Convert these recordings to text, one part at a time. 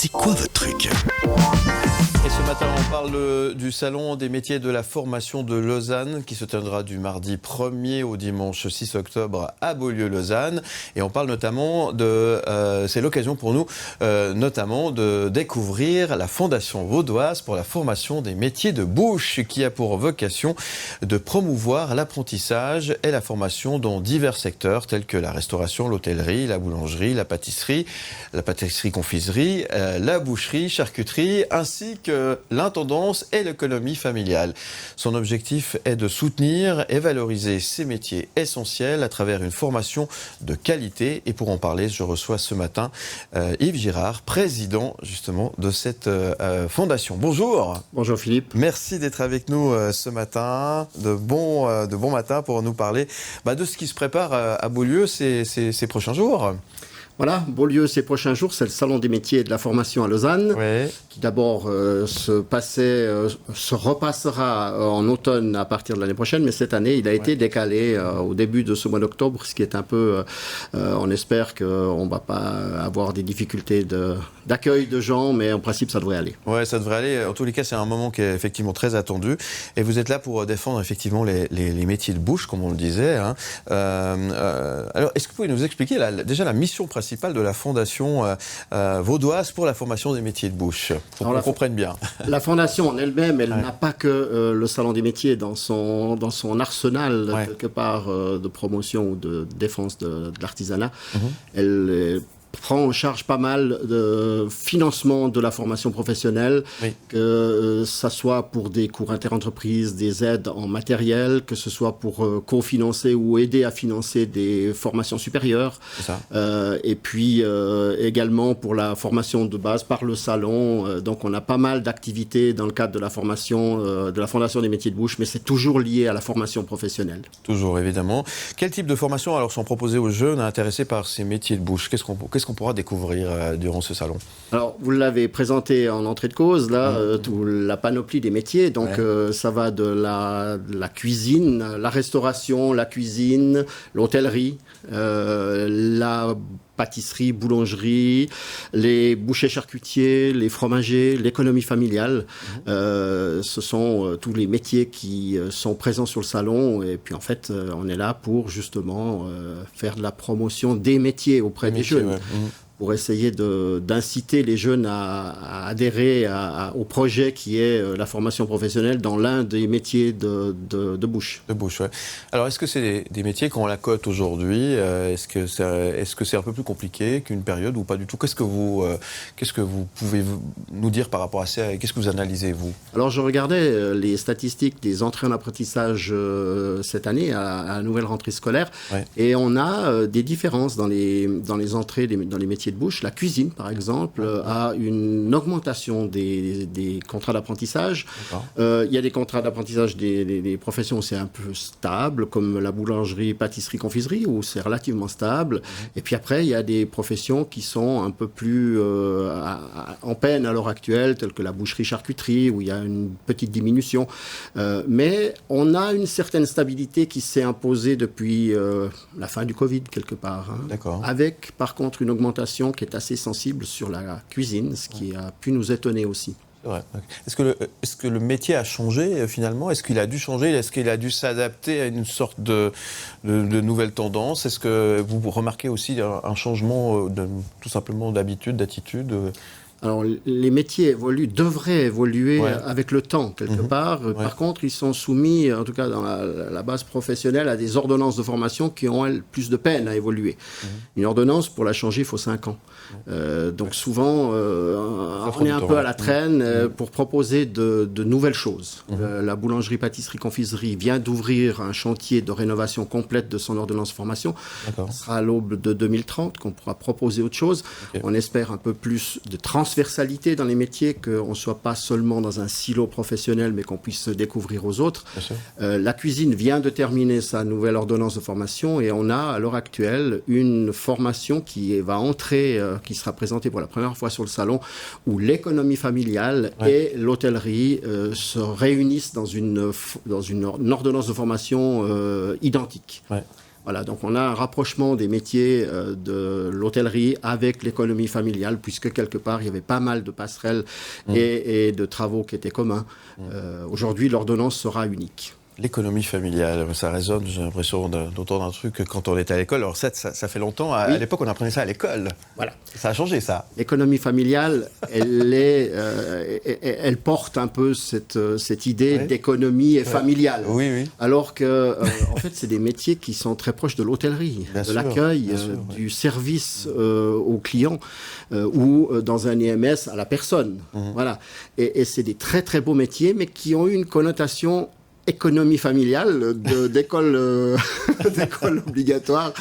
C'est quoi votre truc ? Et ce matin, on parle du Salon des métiers de la formation de Lausanne qui se tiendra du mardi 1er au dimanche 6 octobre à Beaulieu-Lausanne. Et on parle notamment c'est l'occasion pour nous notamment de découvrir la Fondation vaudoise pour la formation des métiers de bouche qui a pour vocation de promouvoir l'apprentissage et la formation dans divers secteurs tels que la restauration, l'hôtellerie, la boulangerie, la pâtisserie-confiserie, la boucherie, charcuterie, ainsi que l'intendance et l'économie familiale. Son objectif est de soutenir et valoriser ces métiers essentiels à travers une formation de qualité. Et pour en parler, je reçois ce matin Yves Girard, président justement de cette fondation. Bonjour. Bonjour Philippe. Merci d'être avec nous ce matin. De bon matin pour nous parler de ce qui se prépare à Beaulieu ces prochains jours. Voilà, Beaulieu, ces prochains jours, c'est le Salon des métiers et de la formation à Lausanne, qui d'abord se repassera en automne à partir de l'année prochaine, mais cette année, il a été décalé au début de ce mois d'octobre, ce qui est un peu, on espère qu'on ne va pas avoir des difficultés d'accueil de gens, mais en principe, ça devrait aller. Oui, ça devrait aller. En tous les cas, c'est un moment qui est effectivement très attendu, et vous êtes là pour défendre effectivement les métiers de bouche, comme on le disait. Hein. Alors, est-ce que vous pouvez nous expliquer déjà la mission principale de la Fondation vaudoise pour la formation des métiers de bouche, pour qu'on comprenne bien. La Fondation en elle-même, elle n'a pas que le Salon des métiers dans son arsenal, quelque part, de promotion ou de défense de l'artisanat. Elle prend en charge pas mal de financement de la formation professionnelle, que ça soit pour des cours interentreprises, des aides en matériel, que ce soit pour cofinancer ou aider à financer des formations supérieures, et puis également pour la formation de base par le salon. Donc on a pas mal d'activités dans le cadre de la formation de la Fondation des métiers de bouche, mais c'est toujours lié à la formation professionnelle. Toujours, évidemment. Quel type de formation alors sont proposées aux jeunes intéressés par ces métiers de bouche ? Qu'est-ce qu'on pourra découvrir durant ce salon ? Alors, vous l'avez présenté en entrée de cause, là, la panoplie des métiers. Donc, ça va de la cuisine, la restauration, la cuisine, l'hôtellerie, la pâtisserie, boulangerie, les bouchers charcutiers, les fromagers, l'économie familiale. Ce sont tous les métiers qui sont présents sur le salon. Et puis, en fait, on est là pour justement faire de la promotion des métiers auprès des jeunes. Pour essayer d'inciter les jeunes à adhérer au projet qui est la formation professionnelle dans l'un des métiers de bouche. De bouche, oui. Alors, est-ce que c'est des métiers qu'on la cote aujourd'hui ? Est-ce que c'est un peu plus compliqué qu'une période ou pas du tout ? Qu'est-ce que vous pouvez nous dire par rapport à ça ? Qu'est-ce que vous analysez, vous ? Alors, je regardais les statistiques des entrées en apprentissage cette année à la nouvelle rentrée scolaire, et on a des différences dans les entrées, dans les métiers de bouche. La cuisine, par exemple, a une augmentation des contrats d'apprentissage. Il y a des contrats d'apprentissage des professions où c'est un peu stable, comme la boulangerie, pâtisserie, confiserie, où c'est relativement stable. Et puis après, il y a des professions qui sont un peu plus en peine à l'heure actuelle, telles que la boucherie, charcuterie, où il y a une petite diminution. Mais on a une certaine stabilité qui s'est imposée depuis la fin du Covid, quelque part. Avec, par contre, une augmentation qui est assez sensible sur la cuisine, ce qui a pu nous étonner aussi. Ouais. Est-ce que le métier a changé finalement ? Est-ce qu'il a dû changer ? Est-ce qu'il a dû s'adapter à une sorte de nouvelle tendance ? Est-ce que vous remarquez aussi un changement tout simplement d'habitude, d'attitude ? Alors, les métiers devraient évoluer avec le temps, quelque part. Par contre, ils sont soumis, en tout cas dans la base professionnelle, à des ordonnances de formation qui ont, elles, plus de peine à évoluer. Une ordonnance, pour la changer, il faut 5 ans. Donc souvent, on est un peu à la traîne pour proposer de nouvelles choses. La boulangerie, pâtisserie, confiserie vient d'ouvrir un chantier de rénovation complète de son ordonnance de formation. Ce sera à l'aube de 2030 qu'on pourra proposer autre chose. On espère un peu plus de transversalité dans les métiers, qu'on ne soit pas seulement dans un silo professionnel, mais qu'on puisse se découvrir aux autres. La cuisine vient de terminer sa nouvelle ordonnance de formation et on a à l'heure actuelle une formation qui va entrer, qui sera présentée pour la première fois sur le salon, où l'économie familiale et l'hôtellerie se réunissent dans une ordonnance de formation identique. Voilà, donc on a un rapprochement des métiers de l'hôtellerie avec l'économie familiale, puisque quelque part, il y avait pas mal de passerelles et de travaux qui étaient communs. Aujourd'hui, l'ordonnance sera unique. L'économie familiale, ça résonne, j'ai l'impression d'entendre un truc quand on était à l'école. Alors ça fait longtemps, à l'époque on apprenait ça à l'école. Voilà. Ça a changé ça. L'économie familiale, elle porte un peu cette idée d'économie familiale. Oui, oui. Alors que, en fait, c'est des métiers qui sont très proches de l'hôtellerie, de l'accueil, du service aux clients ou dans un IMS à la personne. Voilà. Et c'est des très très beaux métiers, mais qui ont eu une connotation économie familiale d'école obligatoire.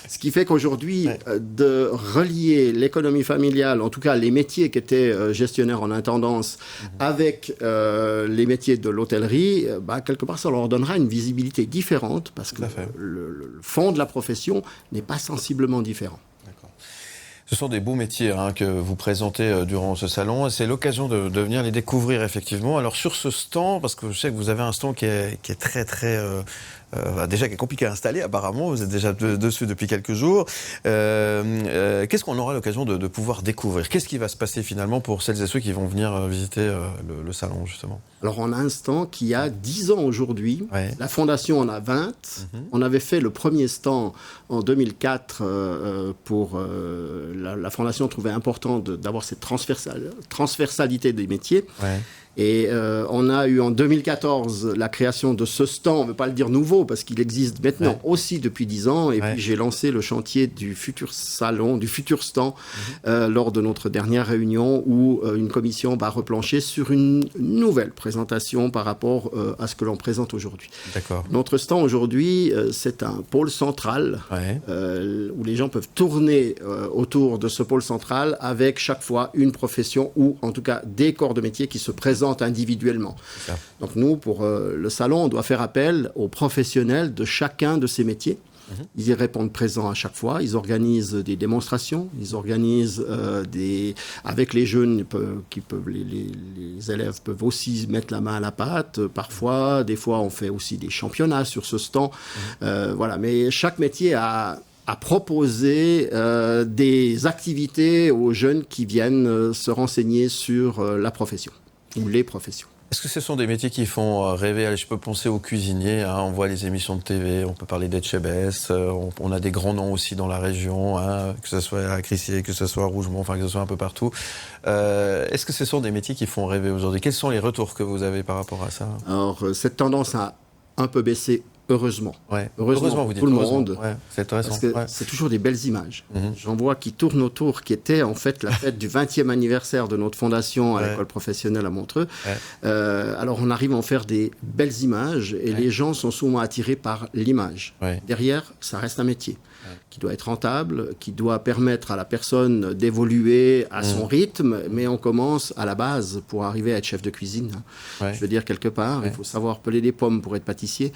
Ce qui fait qu'aujourd'hui, de relier l'économie familiale, en tout cas les métiers qui étaient gestionnaires en intendance, avec les métiers de l'hôtellerie, quelque part, ça leur donnera une visibilité différente parce que le fond de la profession n'est pas sensiblement différent. Ce sont des beaux métiers que vous présentez durant ce salon. C'est l'occasion de venir les découvrir effectivement. Alors sur ce stand, parce que je sais que vous avez un stand qui est très très déjà qui est compliqué à installer apparemment, vous êtes déjà dessus depuis quelques jours. Qu'est-ce qu'on aura l'occasion de pouvoir découvrir? Qu'est-ce qui va se passer finalement pour celles et ceux qui vont venir visiter le salon justement? Alors on a un stand qui a 10 ans aujourd'hui, la fondation en a 20, on avait fait le premier stand en 2004 pour... La fondation trouvait important d'avoir cette transversalité des métiers. Et on a eu en 2014 la création de ce stand, on ne veut pas le dire nouveau parce qu'il existe maintenant aussi depuis 10 ans. Et puis j'ai lancé le chantier du futur salon, du futur stand lors de notre dernière réunion où une commission va replancher sur une nouvelle présentation par rapport à ce que l'on présente aujourd'hui. D'accord. Notre stand aujourd'hui, c'est un pôle central où les gens peuvent tourner autour de ce pôle central avec chaque fois une profession ou en tout cas des corps de métier qui se présentent individuellement. Donc nous, pour le salon, on doit faire appel aux professionnels de chacun de ces métiers. Ils y répondent présents à chaque fois. Ils organisent des démonstrations. Ils organisent avec les jeunes les élèves peuvent aussi mettre la main à la pâte. Parfois, des fois, on fait aussi des championnats sur ce stand. Voilà. Mais chaque métier a proposer des activités aux jeunes qui viennent se renseigner sur la profession ou les professions. Est-ce que ce sont des métiers qui font rêver? Allez, je peux penser aux cuisiniers, on voit les émissions de TV, on peut parler d'Etchebest, on a des grands noms aussi dans la région, que ce soit à Crissier, que ce soit à Rougemont, enfin que ce soit un peu partout. Est-ce que ce sont des métiers qui font rêver aujourd'hui? Quels sont les retours que vous avez par rapport à ça? Alors, cette tendance a un peu baissé. Heureusement. Heureusement, vous dites. Tout le monde. C'est intéressant. Parce que c'est toujours des belles images. J'en vois qui tournent autour, qui était en fait la fête du 20e anniversaire de notre fondation à l'école professionnelle à Montreux. Alors on arrive à en faire des belles images et les gens sont souvent attirés par l'image. Derrière, ça reste un métier qui doit être rentable, qui doit permettre à la personne d'évoluer à son rythme, mais on commence à la base pour arriver à être chef de cuisine. Je veux dire, quelque part, il faut savoir peler des pommes pour être pâtissier.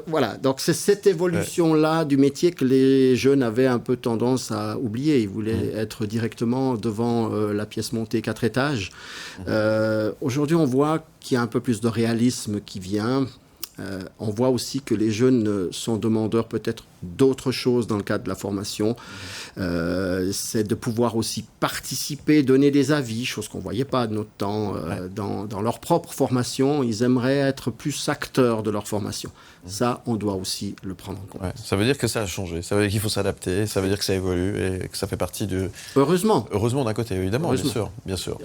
Voilà, donc c'est cette évolution-là du métier que les jeunes avaient un peu tendance à oublier. Ils voulaient être directement devant la pièce montée 4 étages. Aujourd'hui, on voit qu'il y a un peu plus de réalisme qui vient. On voit aussi que les jeunes sont demandeurs peut-être d'autres choses dans le cadre de la formation. C'est de pouvoir aussi participer, donner des avis, chose qu'on ne voyait pas de notre temps dans leur propre formation. Ils aimeraient être plus acteurs de leur formation. Ça, on doit aussi le prendre en compte. Ça veut dire que ça a changé, ça veut dire qu'il faut s'adapter, ça veut dire que ça évolue et que ça fait partie du... Heureusement. Heureusement d'un côté, évidemment, bien sûr.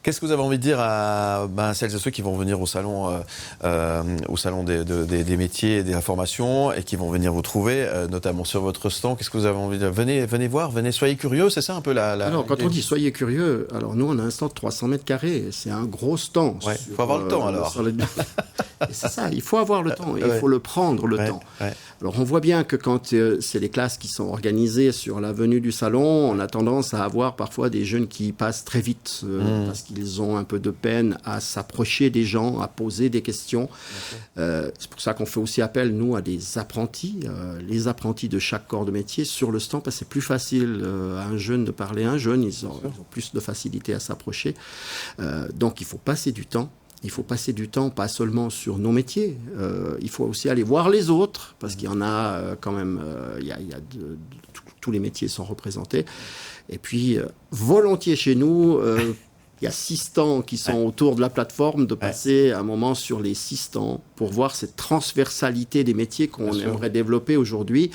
Qu'est-ce que vous avez envie de dire à celles et ceux qui vont venir au salon des métiers et des formations et qui vont venir vous trouver, notamment sur votre stand? Qu'est-ce que vous avez envie de dire? Venez voir, soyez curieux, c'est ça un peu la... Alors, quand on dit soyez curieux, alors nous, on a un stand de 300 mètres carrés. C'est un gros stand. Il faut avoir le temps, alors. C'est ça, il faut avoir le temps. Il faut le prendre, le temps. Alors, on voit bien que quand c'est les classes qui sont organisées sur l'avenue du salon, on a tendance à avoir parfois des jeunes qui passent très vite parce qu'ils ont un peu de peine à s'approcher des gens, à poser des questions. C'est pour ça qu'on fait aussi appel, nous, à des apprentis, les apprentis de chaque corps de métier sur le stand, parce que c'est plus facile à un jeune de parler à un jeune, ils ont plus de facilité à s'approcher. Donc, il faut passer du temps. il faut passer du temps, pas seulement sur nos métiers, il faut aussi aller voir les autres, parce qu'il y en a quand même, tous les métiers sont représentés. Et puis, volontiers chez nous, il y a 6 stands qui sont autour de la plateforme, de passer un moment sur les 6 stands pour voir cette transversalité des métiers qu'on aimerait développer aujourd'hui.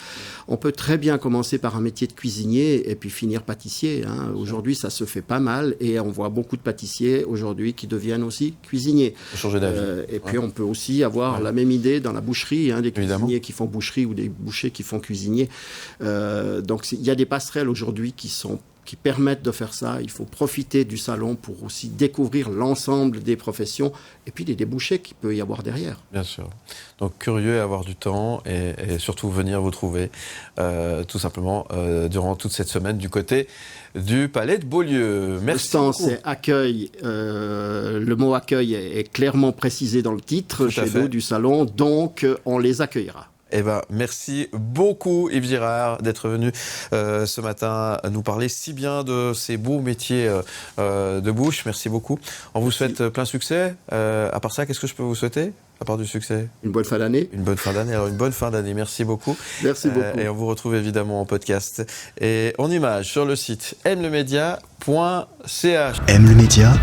On peut très bien commencer par un métier de cuisinier et puis finir pâtissier. Aujourd'hui, ça se fait pas mal et on voit beaucoup de pâtissiers aujourd'hui qui deviennent aussi cuisiniers. Changer d'avis. Et puis, on peut aussi avoir la même idée dans la boucherie, des cuisiniers qui font boucherie ou des bouchers qui font cuisinier. Donc, il y a des passerelles aujourd'hui qui permettent de faire ça. Il faut profiter du salon pour aussi découvrir l'ensemble des professions et puis les débouchés qu'il peut y avoir derrière. Bien sûr. Donc curieux, avoir du temps et surtout venir vous trouver tout simplement durant toute cette semaine du côté du Palais de Beaulieu. Merci. Le stand, c'est accueil. Le mot accueil est clairement précisé dans le titre chez nous du salon, donc on les accueillera. Eh ben, merci beaucoup Yves Girard d'être venu ce matin nous parler si bien de ces beaux métiers de bouche. Merci beaucoup. On vous souhaite plein succès. À part ça, qu'est-ce que je peux vous souhaiter à part du succès? Une bonne fin d'année. Une bonne fin d'année. Alors, une bonne fin d'année. Merci beaucoup. Merci beaucoup. Et on vous retrouve évidemment en podcast et en image sur le site mlemedia.ch. M le média,